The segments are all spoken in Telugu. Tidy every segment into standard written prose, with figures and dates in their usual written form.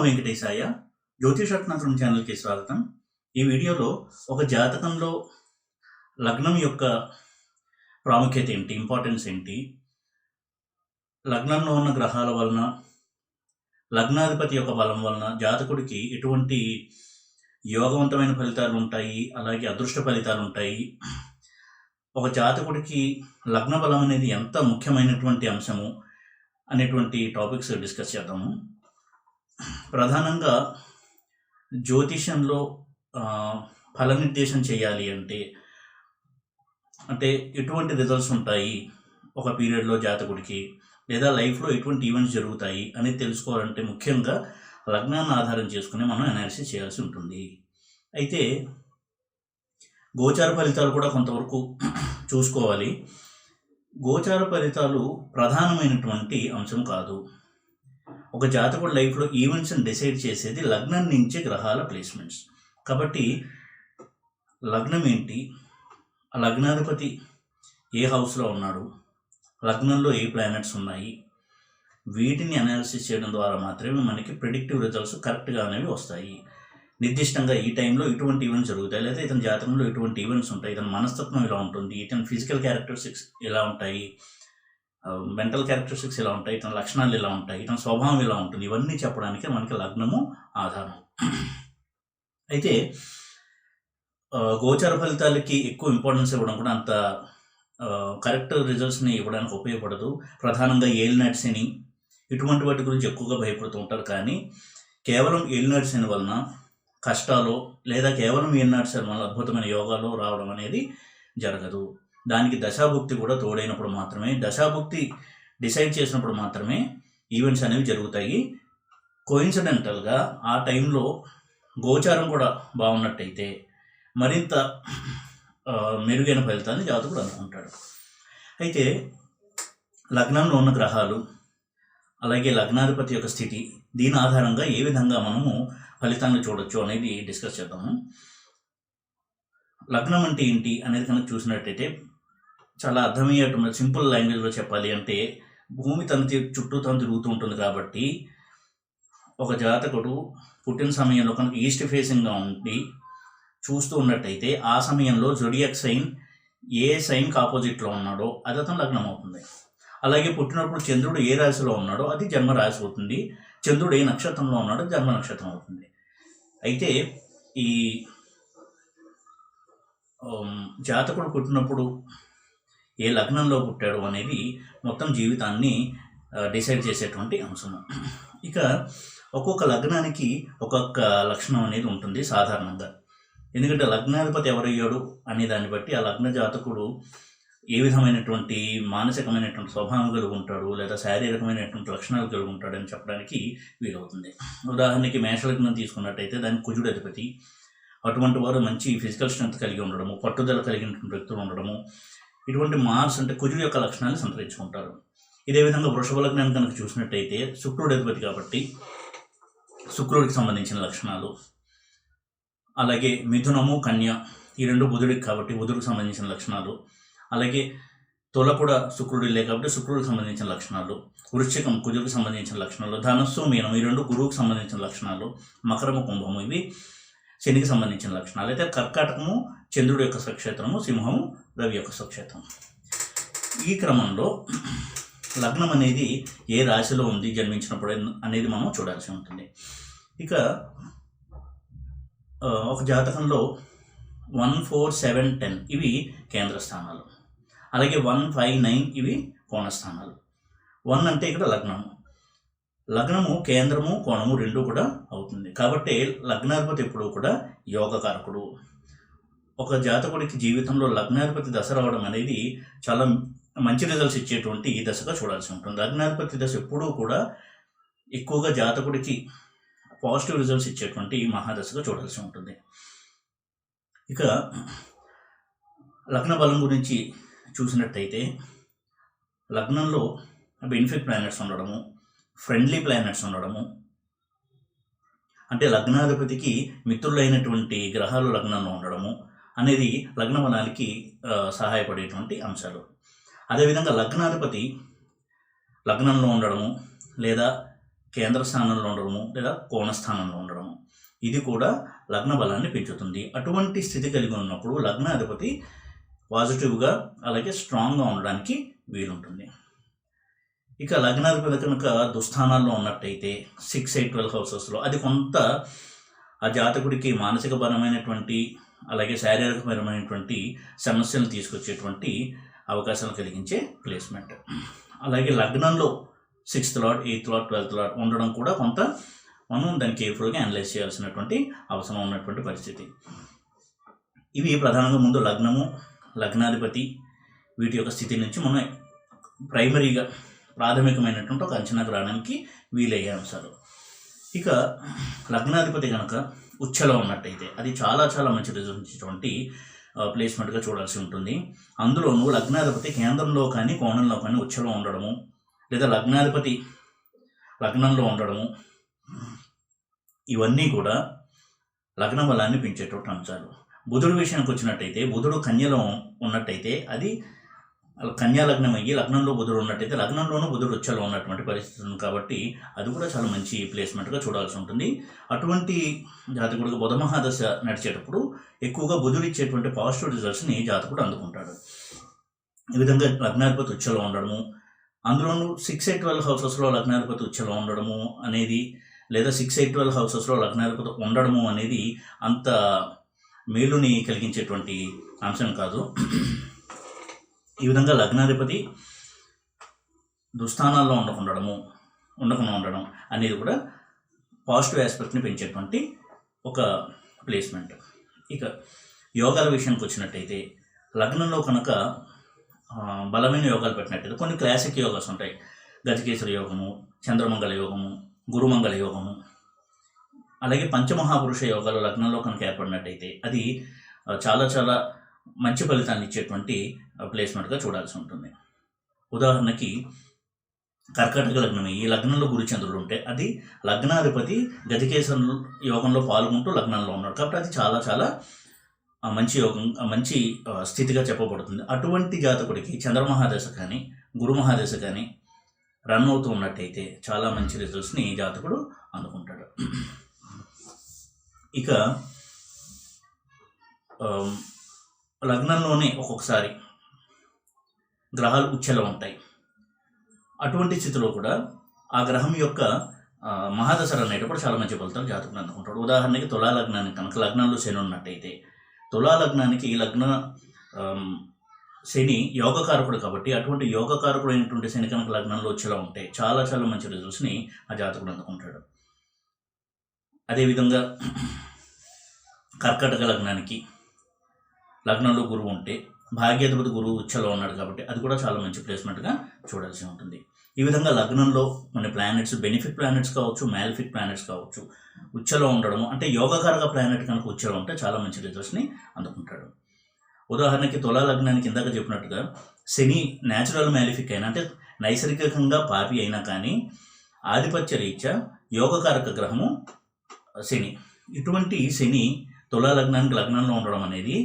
వెంకటేశాయ. జ్యోతిషరత్నాకరం ఛానల్కి స్వాగతం. ఈ వీడియోలో ఒక జాతకంలో లగ్నం యొక్క ప్రాముఖ్యత ఏంటి, ఇంపార్టెన్స్ ఏంటి, లగ్నంలో ఉన్న గ్రహాల వలన, లగ్నాధిపతి యొక్క బలం వలన జాతకుడికి ఎటువంటి యోగవంతమైన ఫలితాలు ఉంటాయి, అలాగే అదృష్ట ఫలితాలు ఉంటాయి, ఒక జాతకుడికి లగ్న బలం అనేది ఎంత ముఖ్యమైనటువంటి అంశము అనేటువంటి టాపిక్స్ డిస్కస్ చేద్దాము. ప్రధానంగా జ్యోతిషంలో ఫల నిర్దేశం చేయాలి అంటే ఎటువంటి రిజల్ట్స్ ఉంటాయి ఒక పీరియడ్లో జాతకుడికి, లేదా లైఫ్లో ఎటువంటి ఈవెంట్స్ జరుగుతాయి అనేది తెలుసుకోవాలంటే ముఖ్యంగా లగ్నాన్ని ఆధారం చేసుకుని మనం అనాలిసిస్ చేయాల్సి ఉంటుంది. అయితే గోచార ఫలితాలు కూడా కొంతవరకు చూసుకోవాలి. గోచార ఫలితాలు ప్రధానమైనటువంటి అంశం కాదు. ఒక జాతకుడి లైఫ్లో ఈవెంట్స్ని డిసైడ్ చేసేది లగ్నం నుంచి గ్రహాల ప్లేస్మెంట్స్. కాబట్టి లగ్నం ఏంటి, ఆ లగ్నాధిపతి ఏ హౌస్లో ఉన్నాడు, లగ్నంలో ఏ ప్లానెట్స్ ఉన్నాయి, వీటిని అనాలిసిస్ చేయడం ద్వారా మాత్రమే మనకి ప్రెడిక్టివ్ రిజల్ట్స్ కరెక్ట్గా అనేవి వస్తాయి. నిర్దిష్టంగా ఈ టైంలో ఇటువంటి ఈవెంట్స్ జరుగుతాయి, లేదా ఇతని జాతకంలో ఇటువంటి ఈవెంట్స్ ఉంటాయి, ఇతని మనస్తత్వం ఇలా ఉంటుంది, ఇతని ఫిజికల్ క్యారెక్టరిస్టిక్స్ ఇలా ఉంటాయి, మెంటల్ క్యారెక్టరిస్టిక్స్ ఇలా ఉంటాయి, ఇతని లక్షణాలు ఇలా ఉంటాయి, ఇతని స్వభావం ఇలా ఉంటుంది, ఇవన్నీ చెప్పడానికి మనకి లగ్నము ఆధారం. అయితే గోచార ఫలితాలకి ఎక్కువ ఇంపార్టెన్స్ ఇవ్వడం కూడా అంత కరెక్ట్ రిజల్ట్స్ని ఇవ్వడానికి ఉపయోగపడదు. ప్రధానంగా ఏలినాటి శని ఇటువంటి వాటి గురించి ఎక్కువగా భయపడుతూ ఉంటారు. కానీ కేవలం ఏలినాటి శని వలన కష్టాలు, లేదా కేవలం ఏలినాటి శని వలన అద్భుతమైన యోగాలు రావడం అనేది జరగదు. దానికి దశాభుక్తి కూడా తోడైనప్పుడు మాత్రమే, దశాభుక్తి డిసైడ్ చేసినప్పుడు మాత్రమే ఈవెంట్స్ అనేవి జరుగుతాయి. కోయిన్సిడెంటల్గా ఆ టైంలో గోచారం కూడా బాగున్నట్టయితే మరింత మెరుగైన ఫలితాన్ని జాతకుడు అనుకుంటాడు. అయితే లగ్నంలో ఉన్న గ్రహాలు, అలాగే లగ్నాధిపతి యొక్క స్థితి, దీని ఆధారంగా ఏ విధంగా మనము ఫలితాన్ని చూడొచ్చు అనేది డిస్కస్ చేద్దాము. లగ్నం అంటే ఏంటి అనేది కనుక చూసినట్టయితే చాలా అర్థమయ్యేటువంటి సింపుల్ లాంగ్వేజ్లో చెప్పాలి అంటే, భూమి తన చుట్టూ తను తిరుగుతూ ఉంటుంది. కాబట్టి ఒక జాతకుడు పుట్టిన సమయంలో కనుక ఈస్ట్ ఫేసింగ్గా ఉండి చూస్తూ ఉన్నట్టయితే ఆ సమయంలో జొడియాక్ సైన్ ఏ సైన్కి ఆపోజిట్లో ఉన్నాడో అది అతను లగ్నం అవుతుంది. అలాగే పుట్టినప్పుడు చంద్రుడు ఏ రాశిలో ఉన్నాడో అది జన్మ రాశి అవుతుంది. చంద్రుడు ఏ నక్షత్రంలో ఉన్నాడో జన్మ నక్షత్రం అవుతుంది. అయితే ఈ జాతకుడు పుట్టినప్పుడు ఏ లగ్నంలో పుట్టాడు అనేది మొత్తం జీవితాన్ని డిసైడ్ చేసేటువంటి అంశము. ఇక ఒక్కొక్క లగ్నానికి ఒక్కొక్క లక్షణం అనేది ఉంటుంది సాధారణంగా. ఎందుకంటే లగ్నాధిపతి ఎవరయ్యాడు అనే దాన్ని బట్టి ఆ లగ్న జాతకుడు ఏ విధమైనటువంటి మానసికమైనటువంటి స్వభావం కలిగి ఉంటాడు, లేదా శారీరకమైనటువంటి లక్షణాలు కలిగి ఉంటాడు అని చెప్పడానికి వీలవుతుంది. ఉదాహరణకి మేషలగ్నం తీసుకున్నట్టయితే దానికి కుజుడు అధిపతి. అటువంటి వారు మంచి ఫిజికల్ స్ట్రెంత్ కలిగి ఉండడము, పట్టుదల కలిగినటువంటి వ్యక్తులు ఉండడము, ఇటువంటి మార్స్ అంటే కుజుడు యొక్క లక్షణాన్ని సంతరించుకుంటారు. ఇదే విధంగా వృషభ లగ్నాన్ని కనుక చూసినట్టయితే శుక్రుడు అధిపతి కాబట్టి శుక్రుడికి సంబంధించిన లక్షణాలు. అలాగే మిథునము, కన్య ఈ రెండు బుధుడికి కాబట్టి బుధుడికి సంబంధించిన లక్షణాలు. అలాగే తుల కూడా శుక్రుడి కాబట్టి శుక్రుడికి సంబంధించిన లక్షణాలు. వృశ్చికం కుజుడికి సంబంధించిన లక్షణాలు. ధనస్సు, మీనం ఈ రెండు గురువుకి సంబంధించిన లక్షణాలు. మకరము, కుంభము ఇవి శనికి సంబంధించిన లక్షణాలు. అయితే కర్కాటకము చంద్రుడి యొక్క స్వక్షేత్రము, సింహము రవి యొక్క స్వక్షేత్రం. ఈ క్రమంలో లగ్నం అనేది ఏ రాశిలో ఉంది జన్మించినప్పుడు అనేది మనం చూడాల్సి ఉంటుంది. ఇక ఒక జాతకంలో 1, 4, 7, 10 ఇవి కేంద్ర స్థానాలు. అలాగే 1, 5, 9 ఇవి కోణస్థానాలు. 1 అంటే ఇక్కడ లగ్నము. లగ్నము కేంద్రము, కోణము రెండు కూడా అవుతుంది. కాబట్టి లగ్నాధిపతి ఎప్పుడూ కూడా యోగకారకుడు. ఒక జాతకుడికి జీవితంలో లగ్నాధిపతి దశ రావడం అనేది చాలా మంచి రిజల్ట్స్ ఇచ్చేటువంటి దశగా చూడాల్సి ఉంటుంది. లగ్నాధిపతి దశ ఎప్పుడూ కూడా ఎక్కువగా జాతకుడికి పాజిటివ్ రిజల్ట్స్ ఇచ్చేటువంటి మహాదశగా చూడాల్సి ఉంటుంది. ఇక లగ్న బలం గురించి చూసినట్టయితే లగ్నంలో బెనిఫిట్ ప్లానెట్స్ ఉండడము, ఫ్రెండ్లీ ప్లానెట్స్ ఉండడము, అంటే లగ్నాధిపతికి మిత్రులైనటువంటి గ్రహాలు లగ్నంలో ఉండడము అనేది లగ్న బలానికి సహాయపడేటువంటి అంశాలు. అదేవిధంగా లగ్నాధిపతి లగ్నంలో ఉండడము, లేదా కేంద్ర స్థానంలో ఉండడము లేదా కోణ స్థానంలో ఉండడము, ఇది కూడా లగ్న బలాన్ని పెంచుతుంది. అటువంటి స్థితి కలిగి ఉన్నప్పుడు లగ్నాధిపతి పాజిటివ్గా అలాగే స్ట్రాంగ్గా ఉండడానికి వీలుంటుంది. ఇక లగ్నాధిపతి కనుక దుస్థానాల్లో ఉన్నట్టయితే 6, 8, 12 హౌసెస్లో అది కొంత ఆ జాతకుడికి మానసిక పరమైనటువంటి అలాగే శారీరకపరమైనటువంటి సమస్యలను తీసుకొచ్చేటువంటి అవకాశాలు కలిగించే ప్లేస్మెంట్. అలాగే లగ్నంలో 6th lord, 8th lord, 12th lord ఉండడం కూడా కొంత మనం దాన్ని కేర్ఫుల్గా అనలైజ్ చేయాల్సినటువంటి అవసరం ఉన్నటువంటి పరిస్థితి. ఇవి ప్రధానంగా ముందు లగ్నము, లగ్నాధిపతి వీటి యొక్క స్థితి నుంచి మనం ప్రైమరీగా ప్రాథమికమైనటువంటి ఒక అంచనాకు రావడానికి వీలయ్యే అంశాలు. ఇక లగ్నాధిపతి కనుక ఉచ్చలో ఉన్నట్టయితే అది చాలా చాలా మంచి రిజల్ట్ ఇచ్చేటువంటి ప్లేస్మెంట్గా చూడాల్సి ఉంటుంది. అందులోనూ లగ్నాధిపతి కేంద్రంలో కానీ కోణంలో కానీ ఉచ్చలో ఉండడము లేదా లగ్నాధిపతి లగ్నంలో ఉండడము, ఇవన్నీ కూడా లగ్న బలాన్ని పెంచేటువంటి అంశాలు. బుధుడు విషయానికి వచ్చినట్టయితే బుధుడు కన్యలో ఉన్నట్టయితే అది కన్యా లగ్నం అయ్యి లగ్నంలో బుధుడు ఉన్నట్టయితే లగ్నంలోనూ బుధుడు ఉచ్చలో ఉన్నటువంటి పరిస్థితి ఉంది కాబట్టి అది కూడా చాలా మంచి ప్లేస్మెంట్గా చూడాల్సి ఉంటుంది. అటువంటి జాతకుడికి బుధ మహాదశ నడిచేటప్పుడు ఎక్కువగా బుధుడు ఇచ్చేటువంటి పాజిటివ్ రిజల్ట్స్ని జాతకుడు అందుకుంటాడు. ఈ విధంగా లగ్నాధిపతి ఉచ్చలో ఉండడము, అందులోనూ 6, 8, 12 హౌసెస్లో లగ్నాధిపతి ఉచ్చలో ఉండడము అనేది లేదా 6, 8, 12 హౌసెస్లో లగ్నాధిపతి ఉండడము అనేది అంత మేలుని కలిగించేటువంటి అంశం కాదు. ఈ విధంగా లగ్నాధిపతి దుస్థానాల్లో ఉండకుండా ఉండడం అనేది కూడా పాజిటివ్ ఆస్పెక్ట్ని పెంచేటువంటి ఒక ప్లేస్మెంట్. ఇక యోగాల విషయానికి వచ్చినట్టయితే లగ్నంలో కనుక బలమైన యోగాలు పెట్టినట్టయితే కొన్ని క్లాసిక్ యోగాస్ ఉంటాయి. గజకేసరి యోగము, చంద్రమంగళ యోగము, గురుమంగళ యోగము, అలాగే పంచమహాపురుష యోగాలు లగ్నంలో కనుక ఏర్పడినట్టయితే అది చాలా చాలా మంచి ఫలితాన్ని ఇచ్చేటువంటి ప్లేస్మెంట్గా చూడాల్సి ఉంటుంది. ఉదాహరణకి కర్కాటక లగ్నం, ఈ లగ్నంలో గురుచంద్రుడు ఉంటే అది లగ్నాధిపతి గజకేసర యోగంలో పాల్గొంటూ లగ్నంలో ఉన్నాడు కాబట్టి అది చాలా చాలా మంచి యోగం, మంచి స్థితిగా చెప్పబడుతుంది. అటువంటి జాతకుడికి చంద్రమహాదశ కానీ గురు మహాదశ కానీ రన్ అవుతూ ఉన్నట్టయితే చాలా మంచి రిజల్ట్స్ని జాతకుడు అందుకుంటాడు. ఇక లగ్నంలోనే ఒక్కొక్కసారి గ్రహాలు ఉచ్చలో ఉంటాయి. అటువంటి స్థితిలో కూడా ఆ గ్రహం యొక్క మహాదశ అనేటప్పుడు చాలా మంచి ఫలితాలు జాతకుడు అందుకుంటాడు. ఉదాహరణకి తులా లగ్నానికి కనుక లగ్నంలో శని ఉన్నట్టయితే తులా లగ్నానికి లగ్న శని యోగకారకుడు కాబట్టి అటువంటి యోగకారకుడు అయినటువంటి శని కనుక లగ్నంలో వచ్చేలా ఉంటే చాలా చాలా మంచి రిజల్ట్స్ని ఆ జాతకుడు అందుకుంటాడు. అదేవిధంగా కర్కాటక లగ్నానికి లగ్నంలో గురువు ఉంటే భాగ్యాధిపతి గురువు ఉచ్చలో ఉన్నాడు కాబట్టి అది కూడా చాలా మంచి ప్లేస్మెంట్గా చూడాల్సి ఉంటుంది. ఈ విధంగా లగ్నంలో కొన్ని ప్లానెట్స్, బెనిఫిట్ ప్లానెట్స్ కావచ్చు, మ్యాలిఫిక్ ప్లానెట్స్ కావచ్చు, ఉచ్చలో ఉండడము అంటే యోగకారక ప్లానెట్ కనుక ఉచ్చలో ఉంటే చాలా మంచి రిజల్ట్స్ని అందుకుంటాడు. ఉదాహరణకి తులా లగ్నానికి ఇందాక చెప్పినట్టుగా శని న్యాచురల్ మ్యాలిఫిక్ అయినా అంటే నైసర్గికంగా పాపి అయినా కానీ ఆధిపత్య రీత్యా యోగకారక గ్రహము శని. ఇటువంటి శని తులా లగ్నానికి లగ్నంలో ఉండడం అనేది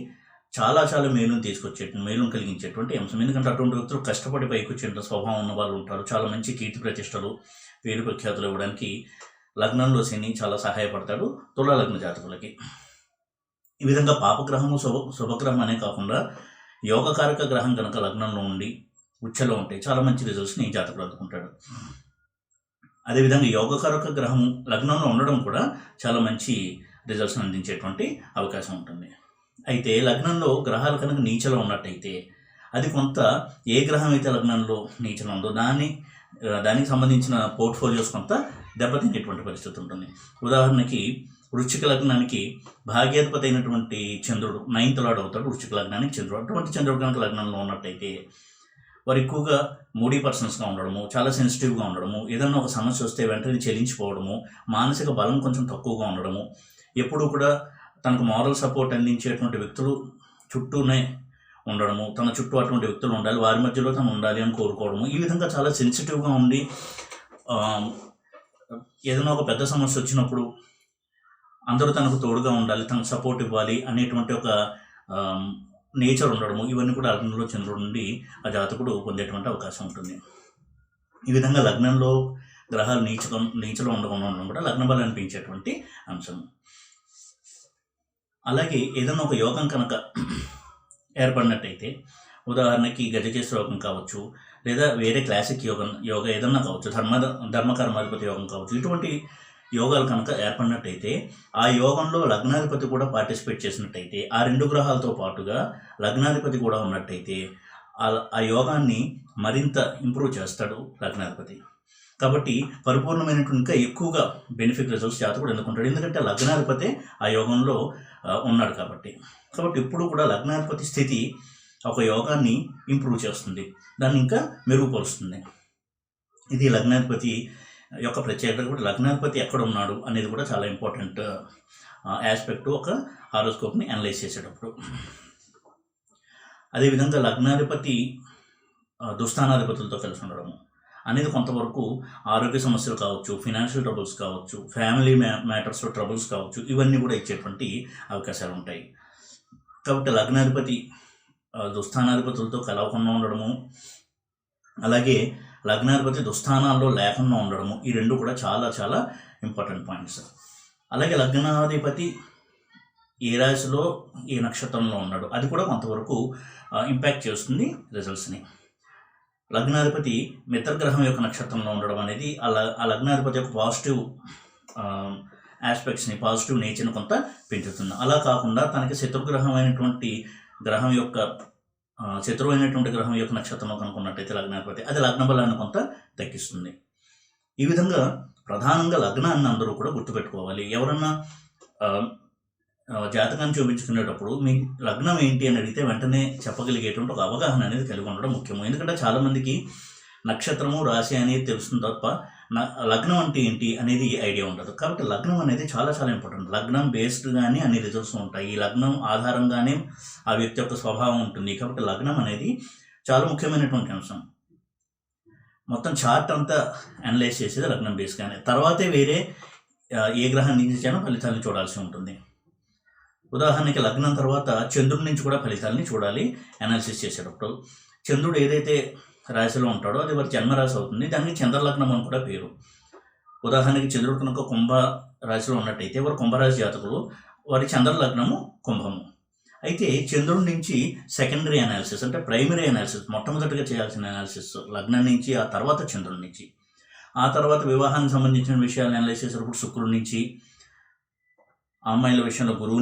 చాలా చాలా మేలును కలిగించేటువంటి అంశం. ఎందుకంటే అటువంటి వ్యక్తులు కష్టపడి పైకి వచ్చేట స్వభావం ఉన్న వాళ్ళు ఉంటారు. చాలా మంచి కీర్తి ప్రతిష్టలు, పేరు ప్రఖ్యాతులు ఇవ్వడానికి లగ్నంలో శని చాలా సహాయపడతాడు తులా లగ్న జాతకులకి. ఈ విధంగా పాపగ్రహము శుభగ్రహం అనే కాకుండా యోగకారక గ్రహం కనుక లగ్నంలో ఉండి ఉచ్చలో ఉంటే చాలా మంచి రిజల్ట్స్ని జాతకుడు అందుకుంటాడు. అదేవిధంగా యోగకారక గ్రహం లగ్నంలో ఉండడం కూడా చాలా మంచి రిజల్ట్స్ని అందించేటువంటి అవకాశం ఉంటుంది. అయితే లగ్నంలో గ్రహాలు కనుక నీచలో ఉన్నట్టయితే అది కొంత ఏ గ్రహం అయితే లగ్నంలో నీచలో ఉందో దానికి సంబంధించిన పోర్ట్ఫోలియోస్ కొంత దెబ్బతినేటువంటి పరిస్థితి ఉంటుంది. ఉదాహరణకి వృశ్చిక లగ్నానికి భాగ్యాధిపతి అయినటువంటి చంద్రుడు 9th లార్డ్ అవుతాడు. వృశ్చిక లగ్నానికి చంద్రుడు, అటువంటి చంద్రుడు కనుక లగ్నంలో ఉన్నట్టయితే వారు ఎక్కువగా మూడీ పర్సన్స్గా ఉండడము, చాలా సెన్సిటివ్గా ఉండడము, ఏదన్నా ఒక సమస్య వస్తే వెంటనే చెల్లించిపోవడము, మానసిక బలం కొంచెం తక్కువగా ఉండడము, ఎప్పుడూ కూడా తనకు మారల్ సపోర్ట్ అందించేటువంటి వ్యక్తులు చుట్టూనే ఉండడము, తన చుట్టూ అటువంటి వ్యక్తులు ఉండాలి, వారి మధ్యలో తను ఉండాలి అని కోరుకోవడము, ఈ విధంగా చాలా సెన్సిటివ్గా ఉండి ఏదైనా ఒక పెద్ద సమస్య వచ్చినప్పుడు అందరూ తనకు తోడుగా ఉండాలి, తనకు సపోర్ట్ ఇవ్వాలి అనేటువంటి ఒక నేచర్ ఉండడము, ఇవన్నీ కూడా లగ్నంలో చంద్రుడు నుండి ఆ జాతకుడు పొందేటువంటి అవకాశం ఉంటుంది. ఈ విధంగా లగ్నంలో గ్రహాలు నీచలో ఉండడం కూడా లగ్న బలాన్ని పెంచేటువంటి అంశం. అలాగే ఏదైనా ఒక యోగం కనుక ఏర్పడినట్టయితే, ఉదాహరణకి గజకేశ యోగం కావచ్చు, లేదా వేరే క్లాసిక్ యోగ ఏదన్నా కావచ్చు, ధర్మకర్మాధిపతి యోగం కావచ్చు, ఇటువంటి యోగాలు కనుక ఏర్పడినట్టయితే ఆ యోగంలో లగ్నాధిపతి కూడా పార్టిసిపేట్ చేసినట్టయితే, ఆ 2 గ్రహాలతో పాటుగా లగ్నాధిపతి కూడా ఉన్నట్టయితే ఆ యోగాన్ని మరింత ఇంప్రూవ్ చేస్తాడు లగ్నాధిపతి. కాబట్టి పరిపూర్ణమైనటువంటి ఇంకా ఎక్కువగా బెనిఫిట్ రిజల్ట్స్ జాతకుడు ఎందుకుంటాడు, ఎందుకంటే లగ్నాధిపతి ఆ యోగంలో ఉన్నాడు కాబట్టి. ఇప్పుడు కూడా లగ్నాధిపతి స్థితి ఒక యోగాన్ని ఇంప్రూవ్ చేస్తుంది, దాన్ని ఇంకా మెరుగుపరుస్తుంది. ఇది లగ్నాధిపతి యొక్క ప్రత్యేకత. కూడా లగ్నాధిపతి ఎక్కడ ఉన్నాడు అనేది కూడా చాలా ఇంపార్టెంట్ ఆస్పెక్ట్ ఒక హారోస్కోప్ని అనలైజ్ చేసేటప్పుడు. అదేవిధంగా లగ్నాధిపతి దుస్థానాధిపతులతో కలిసి ఉండడము అనేది కొంతవరకు ఆరోగ్య సమస్యలు కావచ్చు, ఫినాన్షియల్ ట్రబుల్స్ కావచ్చు, ఫ్యామిలీ మ్యాటర్స్లో ట్రబుల్స్ కావచ్చు, ఇవన్నీ కూడా ఇచ్చేటువంటి అవకాశాలు ఉంటాయి. కాబట్టి లగ్నాధిపతి దుస్థానాధిపతులతో కలవకుండా ఉండడము, అలాగే లగ్నాధిపతి దుస్థానాల్లో లేకుండా ఉండడము, ఈ 2 కూడా చాలా చాలా ఇంపార్టెంట్ పాయింట్స్. అలాగే లగ్నాధిపతి ఏ రాశిలో ఏ నక్షత్రంలో ఉన్నాడు అది కూడా కొంతవరకు ఇంపాక్ట్ చేస్తుంది రిజల్ట్స్ని. లగ్నాధిపతి మిత్రగ్రహం యొక్క నక్షత్రంలో ఉండడం అనేది ఆ లగ్నాధిపతి యొక్క పాజిటివ్ ఆస్పెక్ట్స్ని, పాజిటివ్ నేచర్ని కొంత పెంచుతుంది. అలా కాకుండా తనకి శత్రువుైనటువంటి గ్రహం యొక్క నక్షత్రంలో కనుక్కున్నట్టయితే లగ్నాధిపతి అది లగ్న బలాన్ని కొంత తగ్గిస్తుంది. ఈ విధంగా ప్రధానంగా లగ్నాన్ని అందరూ కూడా గుర్తుపెట్టుకోవాలి. ఎవరన్నా జాతకాన్ని చూపించుకునేటప్పుడు మీ లగ్నం ఏంటి అని అడిగితే వెంటనే చెప్పగలిగేటువంటి ఒక అవగాహన అనేది కలిగి ఉండడం ముఖ్యము. ఎందుకంటే చాలామందికి నక్షత్రము, రాశి అనేది తెలుస్తుంది తప్ప లగ్నం అంటే ఏంటి అనేది ఐడియా ఉండదు. కాబట్టి లగ్నం అనేది చాలా చాలా ఇంపార్టెంట్. లగ్నం బేస్డ్గానే అన్ని రిజల్ట్స్ ఉంటాయి. ఈ లగ్నం ఆధారంగానే ఆ వ్యక్తి యొక్క స్వభావం ఉంటుంది. కాబట్టి లగ్నం అనేది చాలా ముఖ్యమైనటువంటి అంశం. మొత్తం చార్ట్ అంతా అనలైజ్ చేసేది లగ్నం బేస్గానే. తర్వాతే వేరే ఏ గ్రహం నుంచి ఫలితాలను చూడాల్సి ఉంటుంది. ఉదాహరణకి లగ్నం తర్వాత చంద్రుడి నుంచి కూడా ఫలితాలని చూడాలి అనాలిసిస్ చేసేటప్పుడు. చంద్రుడు ఏదైతే రాశిలో ఉంటాడో అది వారి జన్మరాశి అవుతుంది. దానికి చంద్రలగ్నం అని కూడా పేరు. ఉదాహరణకి చంద్రుడు కనుక కుంభ రాశిలో ఉన్నట్టయితే వారు కుంభరాశి జాతకులు, వారి చంద్రలగ్నము కుంభము. అయితే చంద్రుడి నుంచి సెకండరీ అనాలిసిస్ అంటే ప్రైమరీ అనాలిసిస్, మొట్టమొదటిగా చేయాల్సిన అనాలిసిస్ లగ్నం నుంచి, ఆ తర్వాత చంద్రుడి నుంచి, ఆ తర్వాత వివాహానికి సంబంధించిన విషయాలను అనలైజ్ చేసేటప్పుడు శుక్రుడి నుంచి, అమ్మాయిల విషయంలో గురువు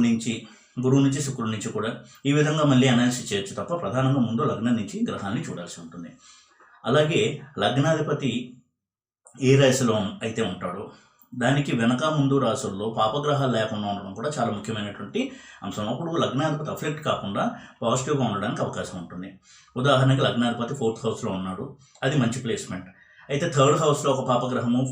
నుంచి శుక్రుడి నుంచి కూడా ఈ విధంగా మళ్ళీ అనాలిసిస్ చేయొచ్చు తప్ప ప్రధానంగా ముందు లగ్నం నుంచి గ్రహాన్ని చూడాల్సి ఉంటుంది. అలాగే లగ్నాధిపతి ఏ రాశిలో అయితే ఉంటాడో దానికి వెనక ముందు రాశుల్లో పాపగ్రహాలు లేకుండా ఉండడం కూడా చాలా ముఖ్యమైనటువంటి అంశం. అప్పుడు లగ్నాధిపతి అఫెక్ట్ కాకుండా పాజిటివ్గా ఉండడానికి అవకాశం ఉంటుంది. ఉదాహరణకి లగ్నాధిపతి 4th హౌస్లో ఉన్నాడు, అది మంచి ప్లేస్మెంట్. అయితే 3rd హౌస్లో ఒక పాపగ్రహము,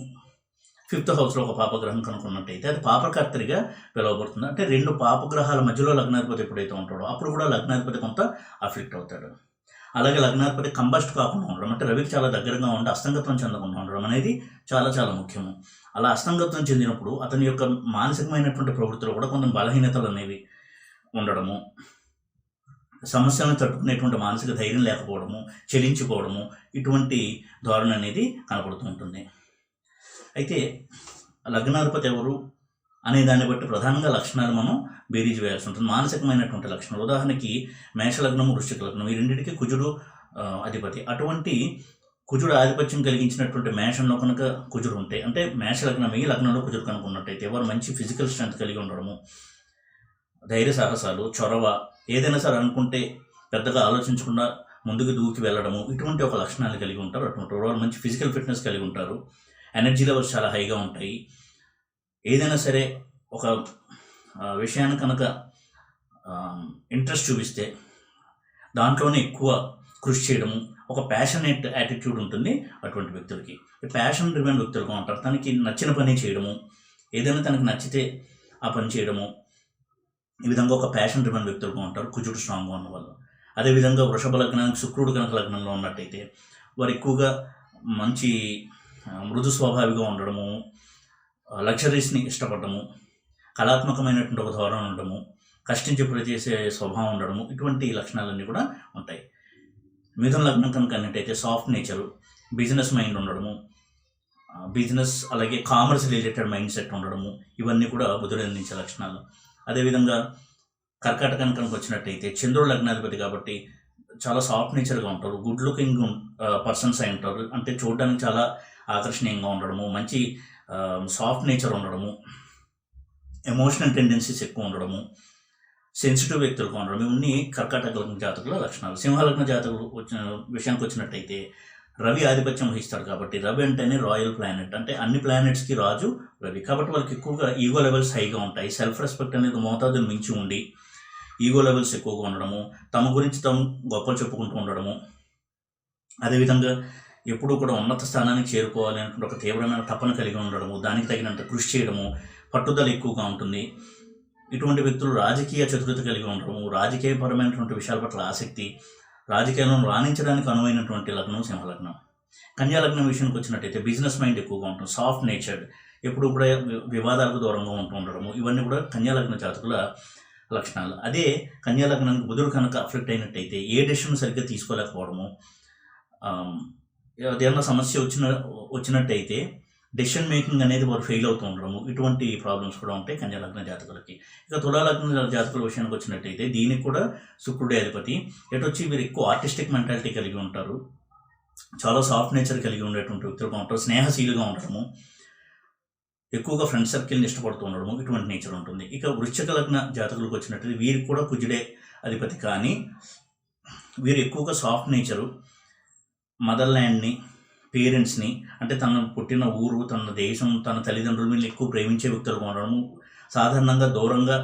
5th హౌస్లో ఒక పాపగ్రహం కనుక్కున్నట్టయితే అది పాపకర్తరిగా పిలువబడుతుంది. అంటే 2 పాపగ్రహాల మధ్యలో లగ్నాధిపతి ఎప్పుడైతే ఉంటాడో అప్పుడు కూడా లగ్నాధిపతి కొంత అఫెక్ట్ అవుతాడు. అలాగే లగ్నాధిపతి కంబస్ట్ కాకుండా ఉండడం, అంటే రవికి చాలా దగ్గరగా ఉండి అస్తంగత్వం చెందకుండా ఉండడం అనేది చాలా చాలా ముఖ్యము. అలా అస్తంగత్వం చెందినప్పుడు అతని యొక్క మానసికమైనటువంటి ప్రవృత్తిలో కూడా కొంత బలహీనతలు అనేవి ఉండడము, సమస్యలను తట్టుకునేటువంటి మానసిక ధైర్యం లేకపోవడము, చెలించిపోవడము, ఇటువంటి ధోరణి అనేది కనపడుతూ ఉంటుంది. అయితే లగ్నాధిపతి ఎవరు అనే దాన్ని బట్టి ప్రధానంగా లక్షణాలు మనం బేరీజ్ వేయాల్సి ఉంటుంది. మానసికమైనటువంటి లక్షణాలు, ఉదాహరణకి మేషలగ్నము, వృశ్చిక లగ్నం, ఈ రెండింటికి కుజుడు అధిపతి. అటువంటి కుజుడు ఆధిపత్యం కలిగించినటువంటి మేషంలో కనుక కుజుడు ఉంటే, అంటే మేషలగ్నం ఈ లగ్నంలో కుజుడు కనుక ఉన్నట్టయితే వారు మంచి ఫిజికల్ స్ట్రెంత్ కలిగి ఉండడము, ధైర్య సాహసాలు, చొరవ, ఏదైనా సరే అనుకుంటే పెద్దగా ఆలోచించకుండా ముందుకు దూకి వెళ్ళడము, ఇటువంటి ఒక లక్షణాలు కలిగి ఉంటారు. అటువంటి వారు మంచి ఫిజికల్ ఫిట్నెస్ కలిగి ఉంటారు. ఎనర్జీ లెవెల్స్ చాలా హైగా ఉంటాయి. ఏదైనా సరే ఒక విషయాన్ని కనుక ఇంట్రెస్ట్ చూపిస్తే దాంట్లోనే ఎక్కువ కృషి చేయడము, ఒక ప్యాషనేట్ యాటిట్యూడ్ ఉంటుంది అటువంటి వ్యక్తులకి. ప్యాషన్ డ్రివెన్ వ్యక్తులుగా ఉంటారు. తనకి నచ్చిన పని చేయడము, ఏదైనా తనకు నచ్చితే ఆ పని చేయడము, ఈ విధంగా ఒక ప్యాషన్ డ్రివెన్ వ్యక్తులుగా ఉంటారు కుజుడు స్ట్రాంగ్గా ఉన్న వాళ్ళు. అదేవిధంగా వృషభ లగ్నానికి శుక్రుడు కనుక లగ్నంలో ఉన్నట్టయితే వారు ఎక్కువగా మంచి మృదు స్వభావిగా ఉండడము, లగ్జరీస్ని ఇష్టపడము, కళాత్మకమైనటువంటి ఒక ధోరణి ఉండడము, కష్టించి చేసే స్వభావం ఉండడము, ఇటువంటి లక్షణాలన్నీ కూడా ఉంటాయి. మిథున లగ్నం కనుక అన్నట్టయితే సాఫ్ట్ నేచరు, బిజినెస్ మైండ్ ఉండడము, బిజినెస్ అలాగే కామర్స్ రిలేటెడ్ మైండ్ సెట్ ఉండడము, ఇవన్నీ కూడా బుధుడు అందించే లక్షణాలు. అదేవిధంగా కర్కాటకానికి కనుక వచ్చినట్టయితే చంద్రుడు లగ్నాధిపతి కాబట్టి చాలా సాఫ్ట్ నేచర్గా ఉంటారు, గుడ్ లుకింగ్ పర్సన్స్ అయి ఉంటారు. అంటే చూడడానికి చాలా ఆకర్షణీయంగా ఉండడము, మంచి సాఫ్ట్ నేచర్ ఉండడము, ఎమోషనల్ టెండెన్సీస్ ఎక్కువ ఉండడము, సెన్సిటివ్ వ్యక్తులుగా ఉండడం, ఇవన్నీ కర్కాటక లగ్న జాతకుల లక్షణాలు. సింహలగ్న జాతకులు విషయానికి వచ్చినట్టయితే రవి ఆధిపత్యం వహిస్తాడు కాబట్టి రవి అంటేనే రాయల్ ప్లానెట్, అంటే అన్ని ప్లానెట్స్కి రాజు రవి. కాబట్టి వాళ్ళకి ఎక్కువగా ఈగో లెవెల్స్ హైగా ఉంటాయి, సెల్ఫ్ రెస్పెక్ట్ అనేది మోతాదును మించి ఉండి ఈగో లెవెల్స్ ఎక్కువగా ఉండడము, తమ గురించి తాము గొప్పలు చెప్పుకుంటూ ఉండడము, అదేవిధంగా ఎప్పుడూ కూడా ఉన్నత స్థానానికి చేరుకోవాలి అనుకుంటే ఒక తీవ్రమైన తపన కలిగి ఉండడము, దానికి తగినంత కృషి చేయడము, పట్టుదల ఎక్కువగా ఉంటుంది. ఇటువంటి వ్యక్తులు రాజకీయ చతురత కలిగి ఉండడము, రాజకీయపరమైనటువంటి విషయాల పట్ల ఆసక్తి, రాజకీయాలను రాణించడానికి అనువైనటువంటి లగ్నం సింహలగ్నం. కన్యాలగ్నం విషయానికి వచ్చినట్టయితే బిజినెస్ మైండ్ ఎక్కువగా ఉంటుంది, సాఫ్ట్ నేచర్డ్, ఎప్పుడు కూడా వివాదాలకు దూరంగా ఉంటూ ఉండడము, ఇవన్నీ కూడా కన్యాలగ్న జాతకుల లక్షణాలు. అదే కన్యాలగ్నానికి బుధుడు కనుక అఫెక్ట్ అయినట్టయితే ఏ డెసిషన్ సరిగ్గా తీసుకోలేకపోవడము, ఏదైనా సమస్య వచ్చినట్టయితే డెసిషన్ మేకింగ్ అనేది వారు ఫెయిల్ అవుతూ ఉండడము, ఇటువంటి ప్రాబ్లమ్స్ కూడా ఉంటాయి కన్యాలగ్న జాతకులకి. ఇక తులాలగ్న జాతకుల విషయానికి వచ్చినట్టయితే దీనికి కూడా శుక్రుడే అధిపతి. ఎటొచ్చి వీరు ఎక్కువ ఆర్టిస్టిక్ మెంటాలిటీ కలిగి ఉంటారు, చాలా సాఫ్ట్ నేచర్ కలిగి ఉండేటువంటి వ్యక్తులుగా ఉంటారు, స్నేహశీలుగా ఉండడము, ఎక్కువగా ఫ్రెండ్ సర్కిల్ని ఇష్టపడుతూ ఉండడము, ఇటువంటి నేచర్ ఉంటుంది. ఇక వృశ్చిక లగ్న జాతకులకు వచ్చినట్టయితే వీరికి కూడా కుజుడే అధిపతి, కానీ వీరు ఎక్కువగా సాఫ్ట్ నేచరు, మదర్ ల్యాండ్ని, పేరెంట్స్ని, అంటే తన పుట్టిన ఊరు, తన దేశం, తన తల్లిదండ్రుల మీద ఎక్కువ ప్రేమించే వ్యక్తులుగా ఉండడము, సాధారణంగా దూరంగా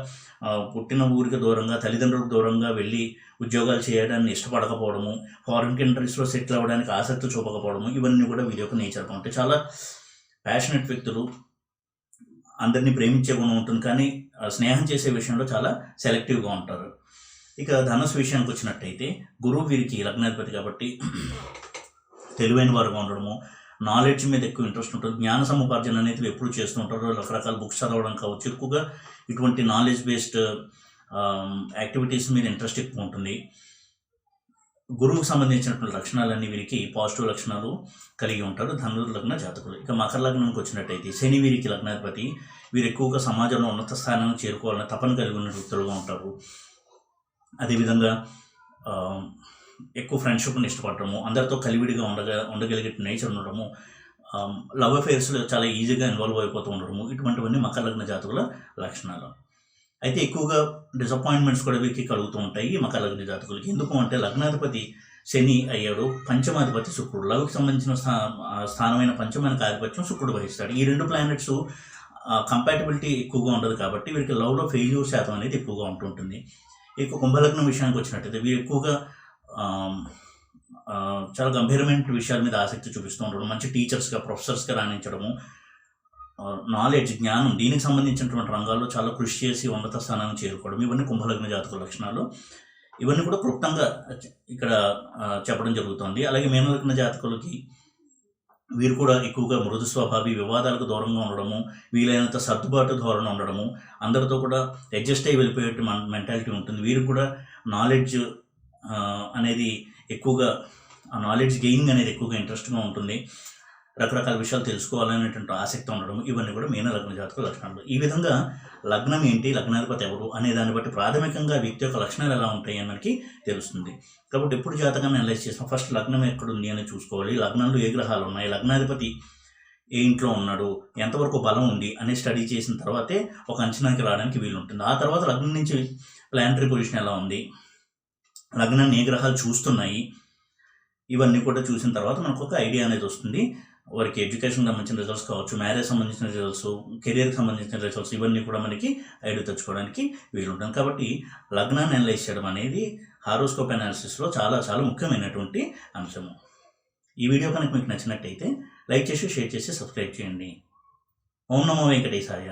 పుట్టిన ఊరికి దూరంగా, తల్లిదండ్రులకు దూరంగా వెళ్ళి ఉద్యోగాలు చేయడాన్ని ఇష్టపడకపోవడము, ఫారిన్ కంట్రీస్లో సెటిల్ అవ్వడానికి ఆసక్తి చూపకపోవడము, ఇవన్నీ కూడా వీరి యొక్క నేచర్గా ఉంటాయి. చాలా ప్యాషనెట్ వ్యక్తులు, అందరినీ ప్రేమించే గుణం ఉంటుంది, కానీ స్నేహం చేసే విషయంలో చాలా సెలెక్టివ్గా ఉంటారు. ఇక ధనుసు విషయానికి వచ్చినట్టయితే గురువు వీరికి లగ్నాధిపతి కాబట్టి తెలివైన వారుగా ఉండడము, నాలెడ్జ్ మీద ఎక్కువ ఇంట్రెస్ట్ ఉంటుంది, జ్ఞాన సముపార్జన అనేది ఎప్పుడు చేస్తూ ఉంటారు, రకరకాల బుక్స్ చదవడం కావచ్చు, ఎక్కువగా ఇటువంటి నాలెడ్జ్ బేస్డ్ యాక్టివిటీస్ మీద ఇంట్రెస్ట్ ఎక్కువ ఉంటుంది. గురువుకు సంబంధించినటువంటి లక్షణాలన్నీ వీరికి పాజిటివ్ లక్షణాలు కలిగి ఉంటారు ధనుర్ లగ్న జాతకులు. ఇక మకర లగ్నానికి వచ్చినట్టయితే శని వీరికి లగ్నాధిపతి, వీరు ఎక్కువగా సమాజంలో ఉన్నత స్థానాన్ని చేరుకోవాలని తపన కలిగి ఉన్న వ్యక్తులుగా ఉంటారు. అదేవిధంగా ఎక్కువ ఫ్రెండ్షిప్ని ఇష్టపడటము, అందరితో కలివిడిగా ఉండగలిగే నేచర్ ఉండడము, లవ్ అఫేర్స్లో చాలా ఈజీగా ఇన్వాల్వ్ అయిపోతూ ఉండడము, ఇటువంటివన్నీ మకర లగ్న జాతకుల లక్షణాలు. అయితే ఎక్కువగా డిసప్పాయింట్మెంట్స్ కూడా వీరికి కలుగుతూ ఉంటాయి ఈ మకర లగ్న జాతకులకి. ఎందుకు అంటే లగ్నాధిపతి శని అయ్యాడు, పంచమాధిపతి శుక్రుడు, లవ్కి సంబంధించిన స్థానమైన పంచమానికి ఆధిపత్యం శుక్రుడు వహిస్తాడు. ఈ రెండు ప్లానెట్స్ కంపాటబిలిటీ ఎక్కువగా ఉండదు కాబట్టి వీరికి లవ్లో ఫెయిల్యూర్ శాతం అనేది ఎక్కువగా ఉంటుంటుంది. ఇక కుంభలగ్నం విషయానికి వచ్చినట్టయితే వీరు ఎక్కువగా చాలా గంభీరమైన విషయాల మీద ఆసక్తి చూపిస్తూ ఉండడం, మంచి టీచర్స్గా, ప్రొఫెసర్స్గా రాణించడము, నాలెడ్జ్, జ్ఞానం, దీనికి సంబంధించినటువంటి రంగాల్లో చాలా కృషి చేసి ఉన్నత స్థానాన్ని చేరుకోవడం, ఇవన్నీ కుంభలగ్న జాతకుల లక్షణాలు. ఇవన్నీ కూడా క్లుప్తంగా ఇక్కడ చెప్పడం జరుగుతుంది. అలాగే మీనలగ్న జాతకులకి వీరు కూడా ఎక్కువగా మృదు స్వభావి, వివాదాలకు దూరంగా ఉండడము, వీలైనంత సర్దుబాటు ధోరణి ఉండడము, అందరితో కూడా అడ్జస్ట్ అయ్యి వెళ్ళిపోయే మెంటాలిటీ ఉంటుంది. వీరికి కూడా నాలెడ్జ్ అనేది ఎక్కువగా, ఆ నాలెడ్జ్ గెయినింగ్ అనేది ఎక్కువగా ఇంట్రెస్ట్గా ఉంటుంది, రకరకాల విషయాలు తెలుసుకోవాలనేటువంటి ఆసక్తి ఉండడం, ఇవన్నీ కూడా మీన లగ్న జాతకుల లక్షణాలు. ఈ విధంగా లగ్నం ఏంటి, లగ్నాధిపతి ఎవరు అనే దాన్ని బట్టి ప్రాథమికంగా వ్యక్తి యొక్క లక్షణాలు ఎలా ఉంటాయి అని మనకి తెలుస్తుంది. కాబట్టి ఎప్పుడు జాతకాన్ని అనలైజ్ చేసినా ఫస్ట్ లగ్నం ఎక్కడుంది అని చూసుకోవాలి, లగ్నంలో ఏ గ్రహాలు ఉన్నాయి, లగ్నాధిపతి ఏ ఇంట్లో ఉన్నాడు, ఎంతవరకు బలం ఉంది అని స్టడీ చేసిన తర్వాతే ఒక అంచనాకి రావడానికి వీలు ఉంటుంది. ఆ తర్వాత లగ్నం నుంచి ప్లానటరీ పొజిషన్ ఎలా ఉంది, లగ్నాన్ని ఏ గ్రహాలు చూస్తున్నాయి, ఇవన్నీ కూడా చూసిన తర్వాత మనకు ఒక ఐడియా అనేది వస్తుంది. వారికి ఎడ్యుకేషన్ సంబంధించిన రిజల్ట్స్ కావచ్చు, మ్యారేజ్ సంబంధించిన రిజల్ట్స్, కెరియర్కి సంబంధించిన రిజల్ట్స్, ఇవన్నీ కూడా మనకి ఐడియా తెచ్చుకోవడానికి వీలుంటుంది. కాబట్టి లగ్నాన్ని అనలైజ్ చేయడం అనేది హారోస్కోప్ అనాలిసిస్లో చాలా చాలా ముఖ్యమైనటువంటి అంశము. ఈ వీడియో కనుక మీకు నచ్చినట్టయితే లైక్ చేసి, షేర్ చేసి, సబ్స్క్రైబ్ చేయండి. ఓం నమో వెంకటేశాయ.